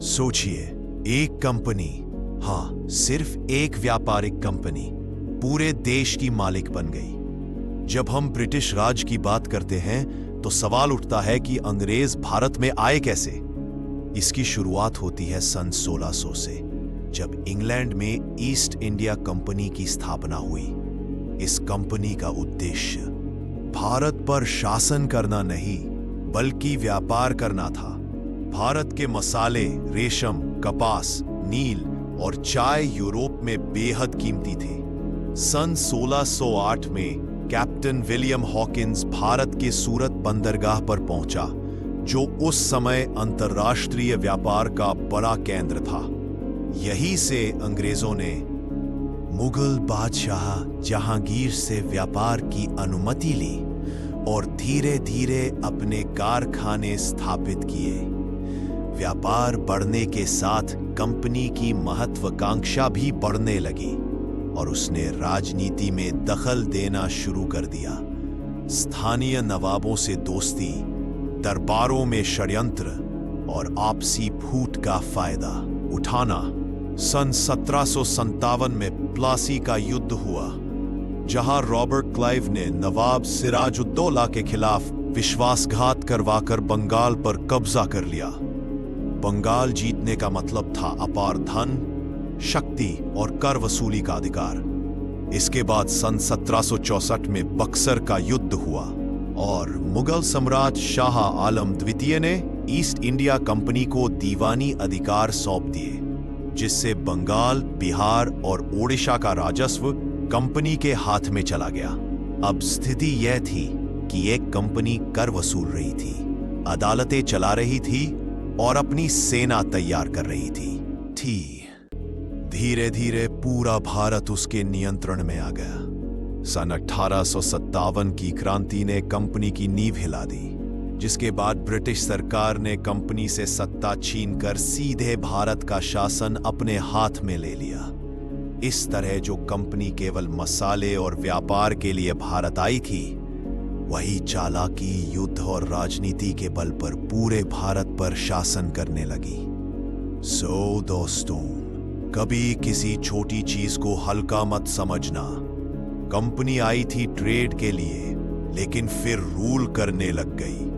सोचिए, एक कंपनी, हाँ सिर्फ एक व्यापारिक कंपनी पूरे देश की मालिक बन गई। जब हम ब्रिटिश राज की बात करते हैं तो सवाल उठता है कि अंग्रेज भारत में आए कैसे। इसकी शुरुआत होती है सन 1600 से, जब इंग्लैंड में ईस्ट इंडिया कंपनी की स्थापना हुई। इस कंपनी का उद्देश्य भारत पर शासन करना नहीं बल्कि व्यापार करना था। भारत के मसाले, रेशम, कपास, नील और चाय यूरोप में बेहद कीमती थे। सन 1608 में कैप्टन विलियम हॉकिंस भारत के सूरत बंदरगाह पर पहुंचा, जो उस समय अंतर्राष्ट्रीय व्यापार का बड़ा केंद्र था। यहीं से अंग्रेजों ने मुगल बादशाह जहांगीर से व्यापार की अनुमति ली और धीरे धीरे अपने कारखाने स्थापित किए। व्यापार बढ़ने के साथ कंपनी की महत्वाकांक्षा भी बढ़ने लगी और उसने राजनीति में दखल देना शुरू कर दिया। स्थानीय नवाबों से दोस्ती, दरबारों में षड्यंत्र और आपसी फूट का फायदा उठाना। सन 1757 में प्लासी का युद्ध हुआ, जहां रॉबर्ट क्लाइव ने नवाब सिराजुद्दौला के खिलाफ विश्वासघात करवाकर बंगाल पर कब्जा कर लिया। बंगाल जीतने का मतलब था अपार धन, शक्ति और कर वसूली का अधिकार। इसके बाद सन 1764 में बक्सर का युद्ध हुआ और मुगल सम्राट शाह आलम द्वितीय ने ईस्ट इंडिया कंपनी को दीवानी अधिकार सौंप दिए, जिससे बंगाल, बिहार और ओडिशा का राजस्व कंपनी के हाथ में चला गया। अब स्थिति यह थी कि एक कंपनी कर वसूल रही थी, अदालतें चला रही थी और अपनी सेना तैयार कर रही थी। धीरे धीरे पूरा भारत उसके नियंत्रण में आ गया। सन 1857 की क्रांति ने कंपनी की नींव हिला दी, जिसके बाद ब्रिटिश सरकार ने कंपनी से सत्ता छीनकर सीधे भारत का शासन अपने हाथ में ले लिया। इस तरह जो कंपनी केवल मसाले और व्यापार के लिए भारत आई थी, वही चालाकी, युद्ध और राजनीति के बल पर पूरे भारत पर शासन करने लगी। दोस्तों, कभी किसी छोटी चीज को हल्का मत समझना। कंपनी आई थी ट्रेड के लिए, लेकिन फिर रूल करने लग गई।